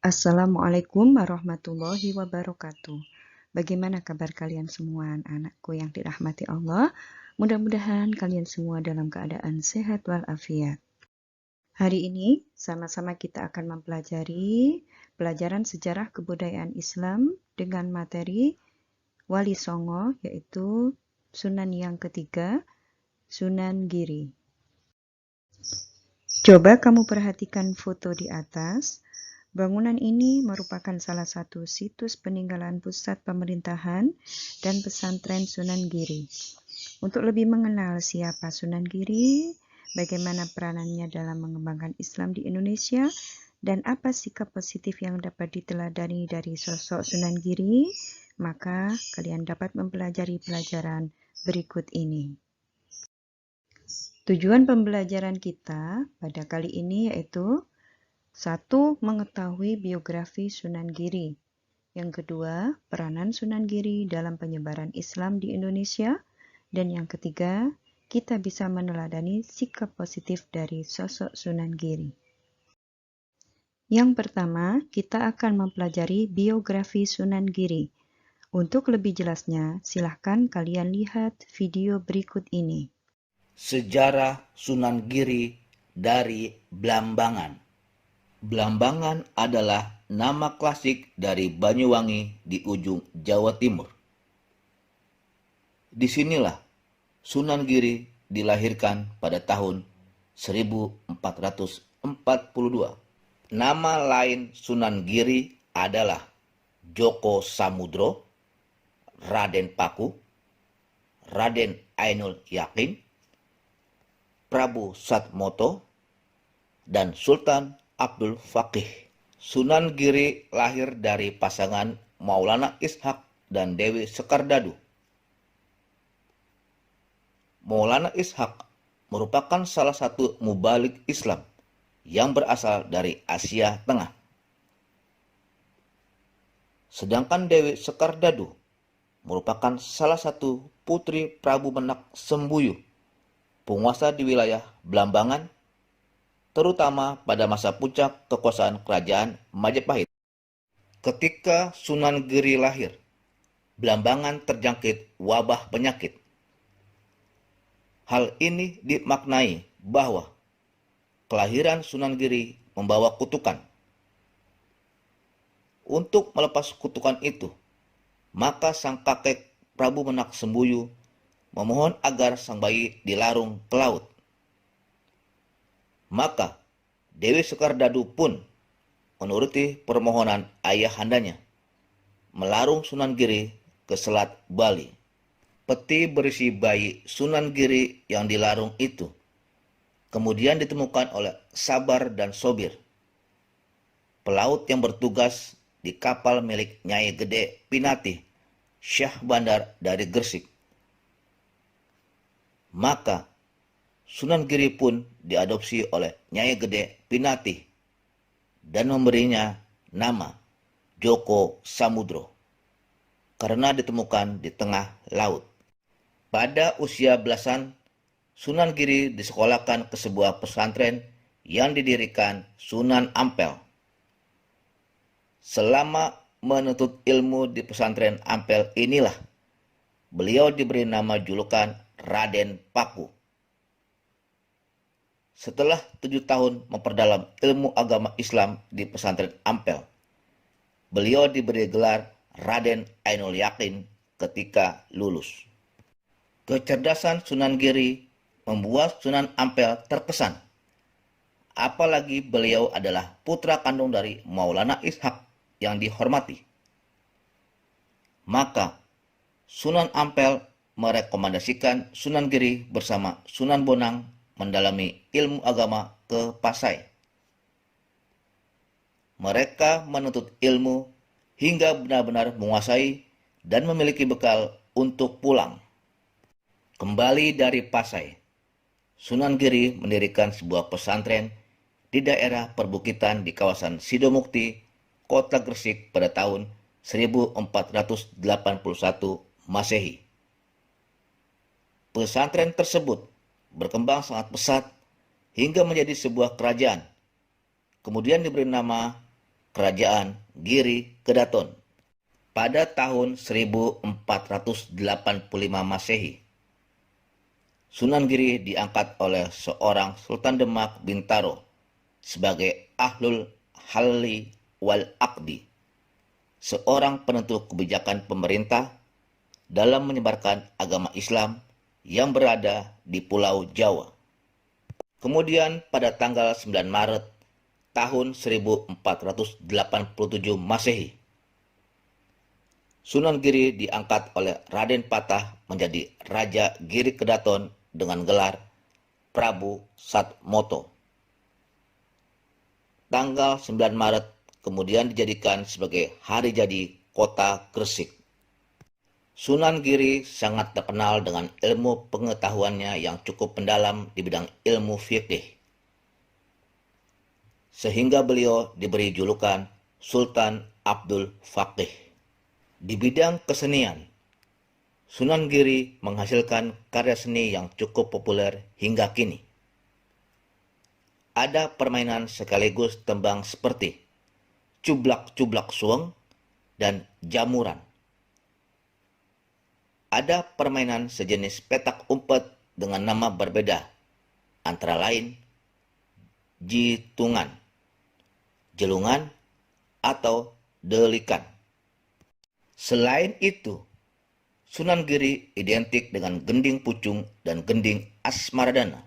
Assalamualaikum warahmatullahi wabarakatuh. Bagaimana kabar kalian semua, anak-anakku yang dirahmati Allah? Mudah-mudahan kalian semua dalam keadaan sehat walafiat. Hari ini sama-sama kita akan mempelajari pelajaran sejarah kebudayaan Islam dengan materi Wali Songo, yaitu Sunan yang ketiga, Sunan Giri. Coba kamu perhatikan foto di atas. Bangunan ini merupakan salah satu situs peninggalan pusat pemerintahan dan pesantren Sunan Giri. Untuk lebih mengenal siapa Sunan Giri, bagaimana peranannya dalam mengembangkan Islam di Indonesia, dan apa sikap positif yang dapat diteladani dari sosok Sunan Giri, maka kalian dapat mempelajari pelajaran berikut ini. Tujuan pembelajaran kita pada kali ini yaitu 1. Mengetahui biografi Sunan Giri. Yang kedua, peranan Sunan Giri dalam penyebaran Islam di Indonesia. Dan yang ketiga, kita bisa meneladani sikap positif dari sosok Sunan Giri. Yang pertama, kita akan mempelajari biografi Sunan Giri. Untuk lebih jelasnya, silahkan kalian lihat video berikut ini. Sejarah Sunan Giri dari Blambangan. Blambangan adalah nama klasik dari Banyuwangi di ujung Jawa Timur. Disinilah Sunan Giri dilahirkan pada tahun 1442. Nama lain Sunan Giri adalah Joko Samudro, Raden Paku, Raden Ainul Yakin, Prabu Satmoto, dan Sultan Abdul Fakih. Sunan Giri lahir dari pasangan Maulana Ishak dan Dewi Sekardadu. Maulana Ishak merupakan salah satu mubalik Islam yang berasal dari Asia Tengah. Sedangkan Dewi Sekardadu merupakan salah satu putri Prabu Menak Sembuyu, penguasa di wilayah Blambangan, terutama pada masa puncak kekuasaan kerajaan Majapahit. Ketika Sunan Giri lahir, Blambangan terjangkit wabah penyakit. Hal ini dimaknai bahwa kelahiran Sunan Giri membawa kutukan. Untuk melepas kutukan itu, maka sang kakek Prabu Menak Sembuyu memohon agar sang bayi dilarung ke laut. Maka Dewi Sekardadu pun menuruti permohonan ayahandanya, melarung Sunan Giri ke Selat Bali. Peti berisi bayi Sunan Giri yang dilarung itu kemudian ditemukan oleh Sabar dan Sobir, pelaut yang bertugas di kapal milik Nyai Gede Pinatih, Syah Bandar dari Gresik. Maka Sunan Giri pun diadopsi oleh Nyai Gede Pinatih dan memberinya nama Joko Samudro karena ditemukan di tengah laut. Pada usia belasan, Sunan Giri disekolahkan ke sebuah pesantren yang didirikan Sunan Ampel. Selama menuntut ilmu di pesantren Ampel inilah beliau diberi nama julukan Raden Paku. Setelah 7 tahun memperdalam ilmu agama Islam di pesantren Ampel, beliau diberi gelar Raden Ainul Yakin ketika lulus. Kecerdasan Sunan Giri membuat Sunan Ampel terkesan. Apalagi beliau adalah putra kandung dari Maulana Ishak yang dihormati. Maka Sunan Ampel merekomendasikan Sunan Giri bersama Sunan Bonang mendalami ilmu agama ke Pasai. Mereka menuntut ilmu hingga benar-benar menguasai dan memiliki bekal untuk pulang. Kembali dari Pasai, Sunan Giri mendirikan sebuah pesantren di daerah perbukitan di kawasan Sidomukti, Kota Gresik pada tahun 1481 Masehi. Pesantren tersebut berkembang sangat pesat hingga menjadi sebuah kerajaan. Kemudian diberi nama Kerajaan Giri Kedaton. Pada tahun 1485 Masehi, Sunan Giri diangkat oleh seorang Sultan Demak Bintaro sebagai Ahlul Halli wal Aqdi, seorang penentu kebijakan pemerintah dalam menyebarkan agama Islam yang berada di Pulau Jawa. Kemudian pada tanggal 9 Maret tahun 1487 Masehi, Sunan Giri diangkat oleh Raden Patah menjadi Raja Giri Kedaton dengan gelar Prabu Satmoto. Tanggal 9 Maret kemudian dijadikan sebagai hari jadi kota Gresik. Sunan Giri sangat terkenal dengan ilmu pengetahuannya yang cukup mendalam di bidang ilmu fikih, sehingga beliau diberi julukan Sultan Abdul Faqih. Di bidang kesenian, Sunan Giri menghasilkan karya seni yang cukup populer hingga kini. Ada permainan sekaligus tembang seperti Cublak-Cublak Suweng dan Jamuran. Ada permainan sejenis petak umpet dengan nama berbeda, antara lain Jitungan, Jelungan, atau Delikan. Selain itu, Sunan Giri identik dengan gending pucung dan gending asmaradana,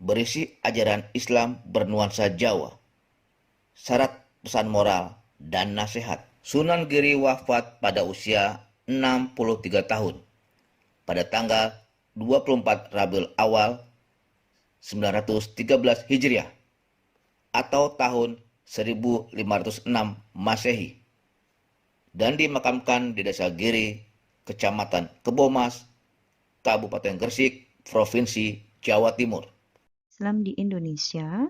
berisi ajaran Islam bernuansa Jawa, syarat pesan moral dan nasihat. Sunan Giri wafat pada usia 63 tahun pada tanggal 24 Rabiul Awal 913 Hijriah atau tahun 1506 Masehi, dan dimakamkan di Desa Giri, Kecamatan Kebomas, Kabupaten Gresik, Provinsi Jawa Timur. Islam di Indonesia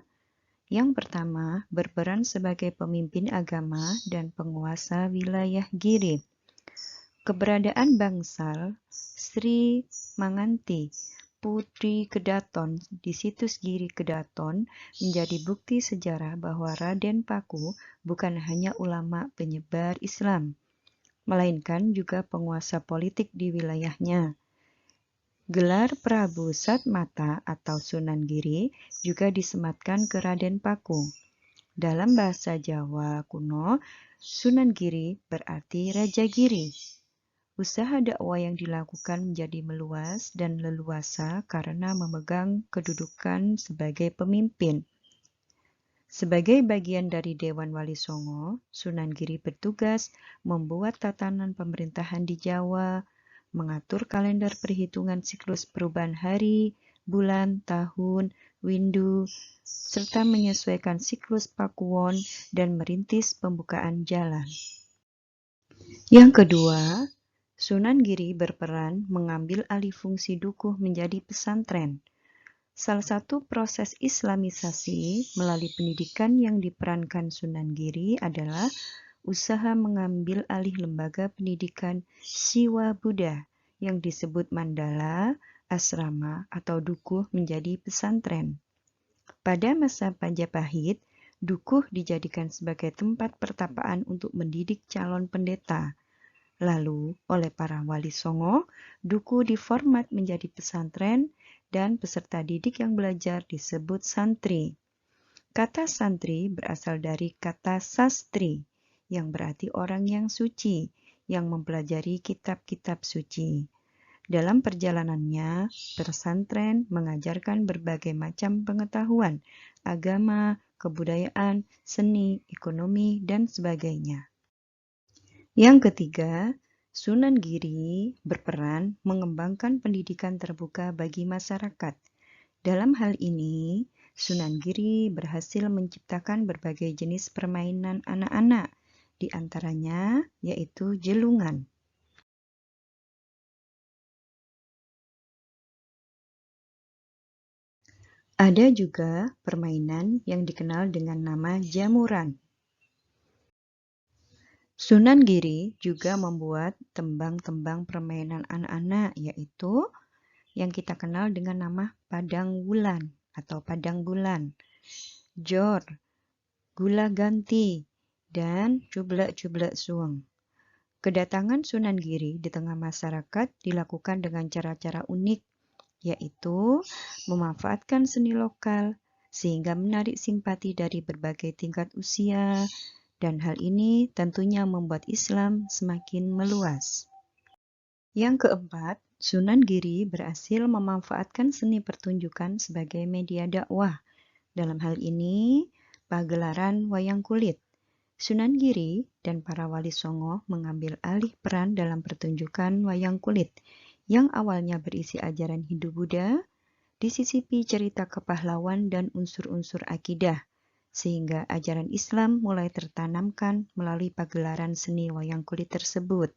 yang pertama berperan sebagai pemimpin agama dan penguasa wilayah Giri. Keberadaan bangsal Sri Manganti, Putri Kedaton di situs Giri Kedaton menjadi bukti sejarah bahwa Raden Paku bukan hanya ulama penyebar Islam, melainkan juga penguasa politik di wilayahnya. Gelar Prabu Satmata atau Sunan Giri juga disematkan ke Raden Paku. Dalam bahasa Jawa kuno, Sunan Giri berarti Raja Giri. Usaha dakwah yang dilakukan menjadi meluas dan leluasa karena memegang kedudukan sebagai pemimpin. Sebagai bagian dari Dewan Wali Songo, Sunan Giri bertugas membuat tatanan pemerintahan di Jawa, mengatur kalender perhitungan siklus perubahan hari, bulan, tahun, windu, serta menyesuaikan siklus Pakuwon dan merintis pembukaan jalan. Yang kedua, Sunan Giri berperan mengambil alih fungsi dukuh menjadi pesantren. Salah satu proses islamisasi melalui pendidikan yang diperankan Sunan Giri adalah usaha mengambil alih lembaga pendidikan Siwa Buddha yang disebut mandala, asrama, atau dukuh menjadi pesantren. Pada masa Majapahit, dukuh dijadikan sebagai tempat pertapaan untuk mendidik calon pendeta. Lalu, oleh para wali songo, dukuh diformat menjadi pesantren dan peserta didik yang belajar disebut santri. Kata santri berasal dari kata sastri, yang berarti orang yang suci, yang mempelajari kitab-kitab suci. Dalam perjalanannya, pesantren mengajarkan berbagai macam pengetahuan, agama, kebudayaan, seni, ekonomi, dan sebagainya. Yang ketiga, Sunan Giri berperan mengembangkan pendidikan terbuka bagi masyarakat. Dalam hal ini, Sunan Giri berhasil menciptakan berbagai jenis permainan anak-anak, di antaranya yaitu jelungan. Ada juga permainan yang dikenal dengan nama jamuran. Sunan Giri juga membuat tembang-tembang permainan anak-anak, yaitu yang kita kenal dengan nama Padang Wulan atau Padang Bulan, Jor, gula ganti, dan cublek-cublek suweng. Kedatangan Sunan Giri di tengah masyarakat dilakukan dengan cara-cara unik, yaitu memanfaatkan seni lokal sehingga menarik simpati dari berbagai tingkat usia, dan hal ini tentunya membuat Islam semakin meluas. Yang keempat, Sunan Giri berhasil memanfaatkan seni pertunjukan sebagai media dakwah. Dalam hal ini, pagelaran wayang kulit. Sunan Giri dan para wali songo mengambil alih peran dalam pertunjukan wayang kulit yang awalnya berisi ajaran Hindu Buddha, disisipi cerita kepahlawan dan unsur-unsur akidah, sehingga ajaran Islam mulai tertanamkan melalui pagelaran seni wayang kulit tersebut.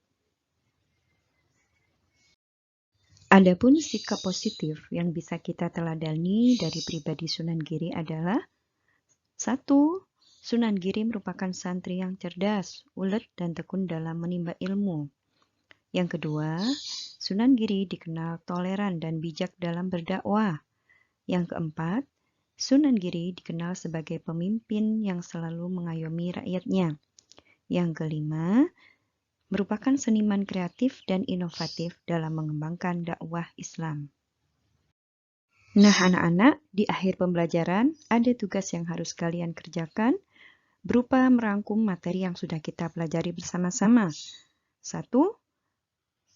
Adapun sikap positif yang bisa kita teladani dari pribadi Sunan Giri adalah 1. Sunan Giri merupakan santri yang cerdas, ulet, dan tekun dalam menimba ilmu. Yang kedua, Sunan Giri dikenal toleran dan bijak dalam berdakwah. Yang keempat, Sunan Giri dikenal sebagai pemimpin yang selalu mengayomi rakyatnya. Yang kelima, merupakan seniman kreatif dan inovatif dalam mengembangkan dakwah Islam. Nah, anak-anak, di akhir pembelajaran ada tugas yang harus kalian kerjakan berupa merangkum materi yang sudah kita pelajari bersama-sama. 1.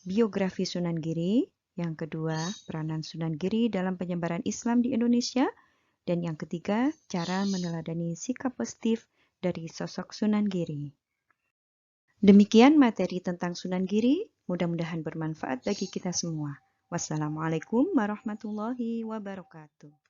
Biografi Sunan Giri. Yang kedua, peranan Sunan Giri dalam penyebaran Islam di Indonesia. Dan yang ketiga, cara meneladani sikap positif dari sosok Sunan Giri. Demikian materi tentang Sunan Giri. Mudah-mudahan bermanfaat bagi kita semua. Wassalamualaikum warahmatullahi wabarakatuh.